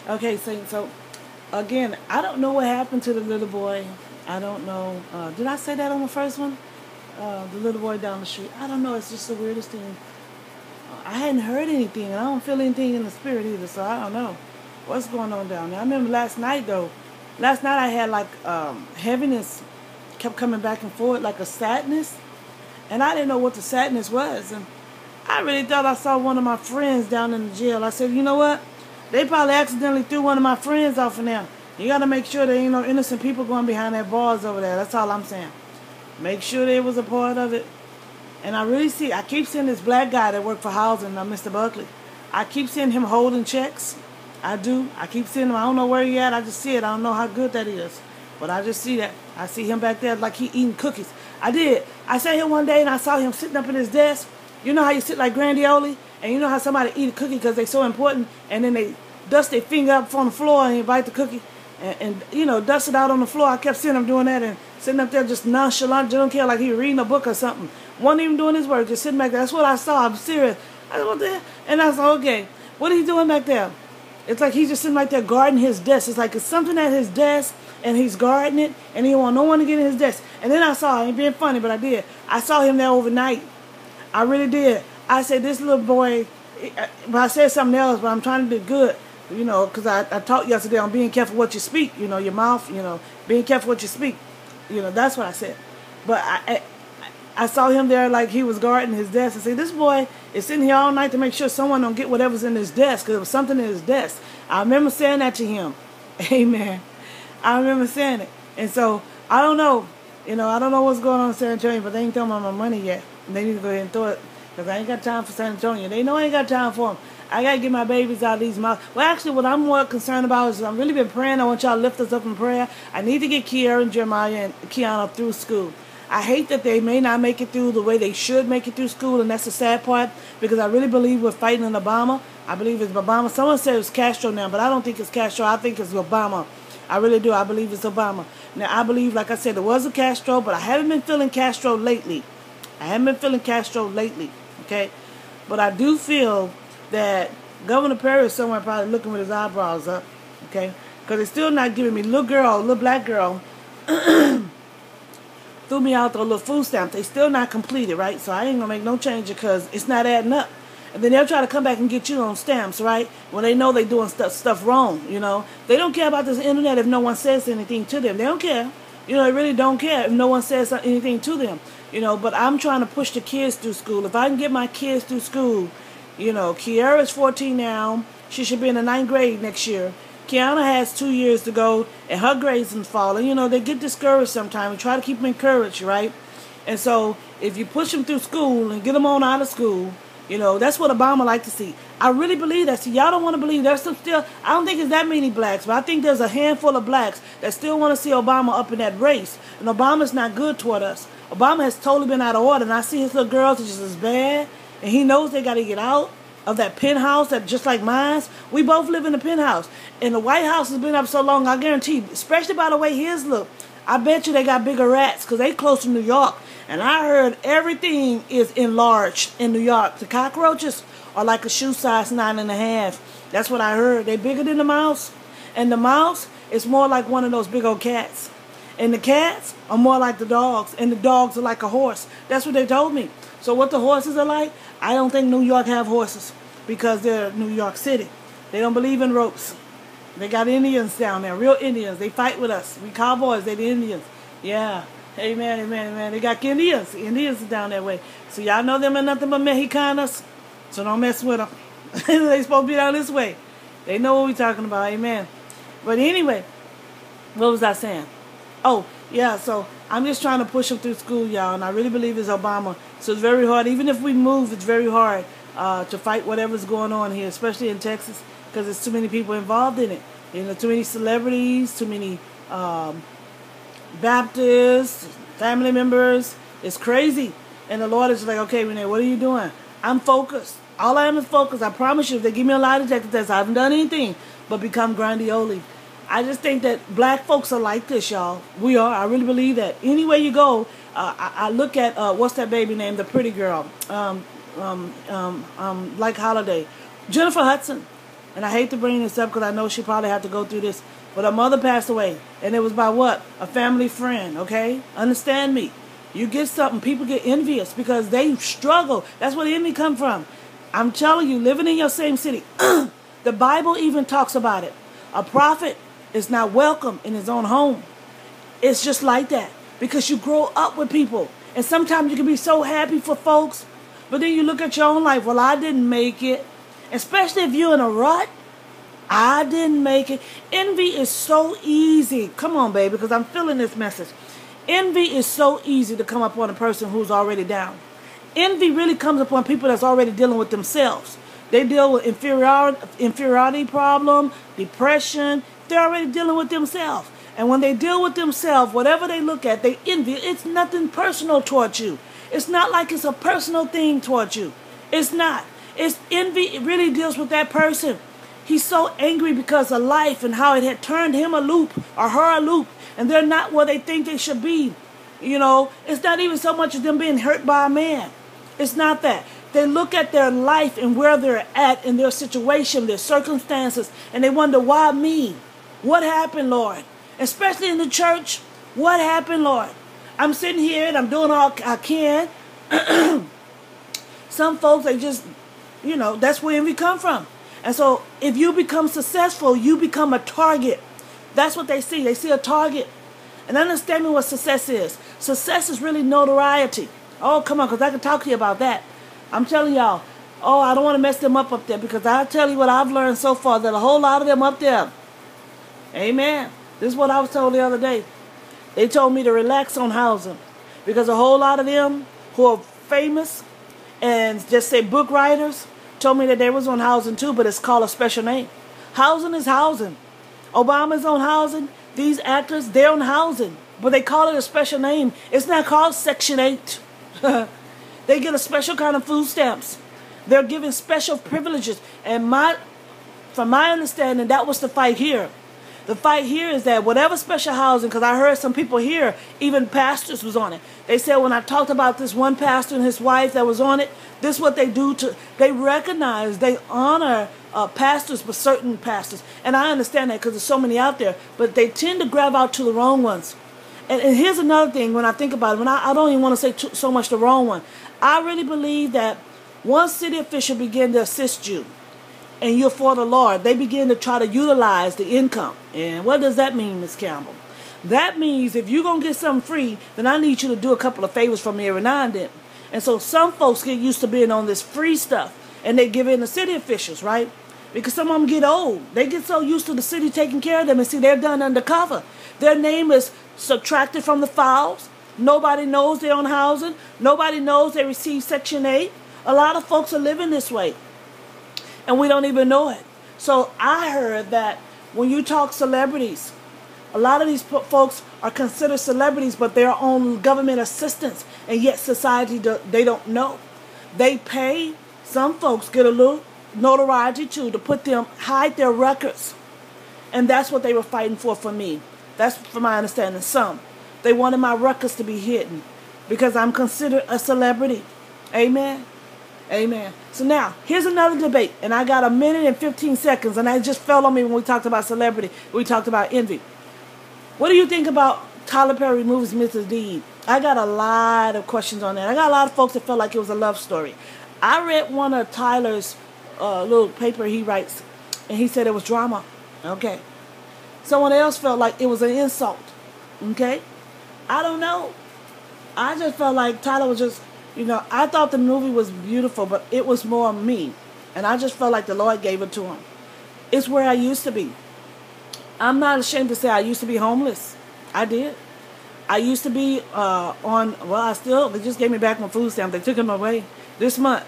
Okay, so again, I don't know what happened to the little boy. I don't know. Did I say that on the first one? The little boy down the street. I don't know. It's just the weirdest thing. I hadn't heard anything, and I don't feel anything in the spirit either, so I don't know what's going on down there. I remember last night, though. Last night I had like heaviness kept coming back and forth, like a sadness, and I didn't know what the sadness was. And I really thought I saw one of my friends down in the jail. I said, you know what? They probably accidentally threw one of my friends off in there. You got to make sure there ain't no innocent people going behind that bars over there. That's all I'm saying. Make sure they was a part of it. And I keep seeing this black guy that worked for housing, Mr. Buckley. I keep seeing him holding checks. I do. I keep seeing him. I don't know where he at. I just see it. I don't know how good that is. But I just see that. I see him back there like he eating cookies. I did. I sat here one day and I saw him sitting up in his desk. You know how you sit like grandioli? And you know how somebody eat a cookie because they're so important, and then they dust their finger up on the floor and bite the cookie and dust it out on the floor. I kept seeing him doing that and sitting up there just nonchalant, don't care, like he was reading a book or something. Wasn't even doing his work, just sitting back there. That's what I saw. I'm serious. I said, what the hell? And I said, okay, what are you doing back there? It's like he's just sitting right there guarding his desk. It's like it's something at his desk, and he's guarding it, and he don't want no one to get in his desk. And then I ain't being funny, but I did. I saw him there overnight. I really did. I said, this little boy, but I said something else, but I'm trying to do good, because I talked yesterday on being careful what you speak, your mouth, being careful what you speak, that's what I said. But I saw him there like he was guarding his desk. I said, this boy is sitting here all night to make sure someone don't get whatever's in his desk, because there was something in his desk. I remember saying that to him. Amen. I remember saying it. And so, I don't know. I don't know what's going on in San Antonio, but they ain't throwing my money yet. They need to go ahead and throw it, because I ain't got time for San Antonio. They know I ain't got time for them. I got to get my babies out of these mouths. Well, actually, what I'm more concerned about is I've really been praying. I want y'all to lift us up in prayer. I need to get Kiara and Jeremiah and Kiana through school. I hate that they may not make it through the way they should make it through school, and that's the sad part, because I really believe we're fighting in Obama. I believe it's Obama. Someone said it's Castro now, but I don't think it's Castro. I think it's Obama. I really do. I believe it's Obama. Now, I believe, like I said, it was a Castro, but I haven't been feeling Castro lately. Okay? But I do feel that Governor Perry is somewhere probably looking with his eyebrows up, okay? Because they're still not giving me little black girl, threw me out the little food stamp. They still not completed, right? So I ain't going to make no change because it's not adding up. And then they'll try to come back and get you on stamps, right? When they know they're doing stuff wrong, They don't care about this internet if no one says anything to them. They don't care. They really don't care if no one says anything to them. But I'm trying to push the kids through school. If I can get my kids through school, Kiara's 14 now. She should be in the 9th grade next year. Kiana has 2 years to go, and her grades are falling. They get discouraged sometimes. We try to keep them encouraged, right? And so if you push them through school and get them on out of school, that's what Obama like to see. I really believe that. See, y'all don't want to believe there's still, I don't think it's that many blacks, but I think there's a handful of blacks that still want to see Obama up in that race. And Obama's not good toward us. Obama has totally been out of order, and I see his little girls are just as bad, and he knows they got to get out of that penthouse that just like mine. We both live in the penthouse, and the White House has been up so long, I guarantee, especially by the way his look, I bet you they got bigger rats because they close to New York, and I heard everything is enlarged in New York. The cockroaches are like a shoe size 9.5. That's what I heard. They bigger than the mouse, and the mouse is more like one of those big old cats. And the cats are more like the dogs, and the dogs are like a horse. That's what they told me. So what the horses are like, I don't think New York have horses because they're New York City. They don't believe in ropes. They got Indians down there, real Indians. They fight with us. We cowboys, they the Indians. Yeah. Amen, amen, amen. They got Indians. Indians are down that way. So y'all know them are nothing but Mexicanos. So don't mess with them. They supposed to be down this way. They know what we're talking about. Amen. But anyway, what was I saying? Oh, yeah, so I'm just trying to push them through school, y'all, and I really believe it's Obama. So it's very hard. Even if we move, it's very hard to fight whatever's going on here, especially in Texas, because there's too many people involved in it. Too many celebrities, too many Baptists, family members. It's crazy. And the Lord is like, okay, Renee, what are you doing? I'm focused. All I am is focused. I promise you, if they give me a lie detector test, I haven't done anything but become grandioli. I just think that black folks are like this, y'all. We are. I really believe that. Anywhere you go, I look at, what's that baby name? The pretty girl. Like Holiday. Jennifer Hudson. And I hate to bring this up because I know she probably had to go through this. But her mother passed away. And it was by what? A family friend, okay? Understand me. You get something, people get envious because they struggle. That's where the enemy come from. I'm telling you, living in your same city. The Bible even talks about it. A prophet is not welcome in his own home. It's just like that. Because you grow up with people. And sometimes you can be so happy for folks. But then you look at your own life. Well, I didn't make it. Especially if you're in a rut. I didn't make it. Envy is so easy. Come on, baby, because I'm feeling this message. Envy is so easy to come upon a person who's already down. Envy really comes upon people that's already dealing with themselves. They deal with inferiority problem, depression. They're already dealing with themselves. And when they deal with themselves, whatever they look at, they envy. It's nothing personal towards you. It's not like it's a personal thing towards you. It's not. It's envy. It really deals with that person. He's so angry because of life and how it had turned him a loop or her a loop. And they're not where they think they should be. You know, it's not even so much as them being hurt by a man. It's not that. They look at their life and where they're at in their situation, their circumstances, and they wonder, why me? What happened, Lord? Especially in the church, what happened, Lord? I'm sitting here and I'm doing all I can. Some folks, they just, you know, that's where we come from. And so if you become successful, you become a target. That's what they see. They see a target. And understanding what success is. Success is really notoriety. Oh, come on, because I can talk to you about that. I'm telling y'all, oh, I don't want to mess them up there, because I'll tell you what I've learned so far, that a whole lot of them up there, amen. This is what I was told the other day. They told me to relax on housing, because a whole lot of them who are famous and just say book writers told me that they was on housing too, but it's called a special name. Housing is housing. Obama's on housing. These actors, they're on housing, but they call it a special name. It's not called Section 8. They get a special kind of food stamps. They're given special privileges. And from my understanding, that was the fight here. The fight here is that whatever special housing, because I heard some people here, even pastors was on it. They said when I talked about this one pastor and his wife that was on it, this is what they do they recognize, they honor pastors, but certain pastors. And I understand that because there's so many out there, but they tend to grab out to the wrong ones. And here's another thing when I think about it, when I don't even want to say so much the wrong one. I really believe that once city officials begin to assist you, and you're for the Lord, they begin to try to utilize the income. And what does that mean, Miss Campbell? That means if you're going to get something free, then I need you to do a couple of favors for me every now and then. And so some folks get used to being on this free stuff, and they give in to city officials, right? Because some of them get old. They get so used to the city taking care of them, and see, they're done undercover. Their name is subtracted from the files. Nobody knows they're on housing. Nobody knows they receive Section 8. A lot of folks are living this way, and we don't even know it. So I heard that when you talk celebrities, a lot of these folks are considered celebrities, but they're on government assistance, and yet society, they don't know. They pay, some folks get a little notoriety too, to put them, hide their records. And that's what they were fighting for me. That's from my understanding. Some. They wanted my records to be hidden because I'm considered a celebrity. Amen. Amen. So now, here's another debate. And I got 1 minute and 15 seconds. And that just fell on me when we talked about celebrity. We talked about envy. What do you think about Tyler Perry movies, Mrs. Deed? I got a lot of questions on that. I got a lot of folks that felt like it was a love story. I read one of Tyler's little paper he writes. And he said it was drama. Okay. Someone else felt like it was an insult. Okay. I don't know. I just felt like Tyler was just, I thought the movie was beautiful, but it was more me. And I just felt like the Lord gave it to him. It's where I used to be. I'm not ashamed to say I used to be homeless. I did. I used to be they just gave me back my food stamp. They took them away this month.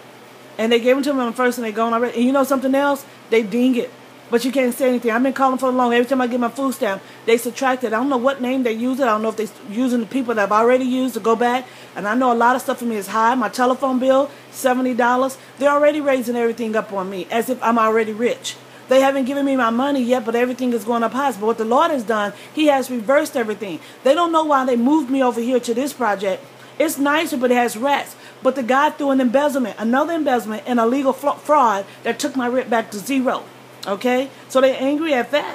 And they gave them to me on the first and they gone already. And you know something else? They ding it. But you can't say anything. I've been calling for long. Every time I get my food stamp, they subtract it. I don't know what name they use it. I don't know if they're using the people that I've already used to go back. And I know a lot of stuff for me is high. My telephone bill, $70. They're already raising everything up on me as if I'm already rich. They haven't given me my money yet, but everything is going up high. But what the Lord has done, He has reversed everything. They don't know why they moved me over here to this project. It's nicer, but it has rats. But the guy threw an embezzlement, another embezzlement, and a legal fraud that took my rent back to zero. Okay? So they're angry at that.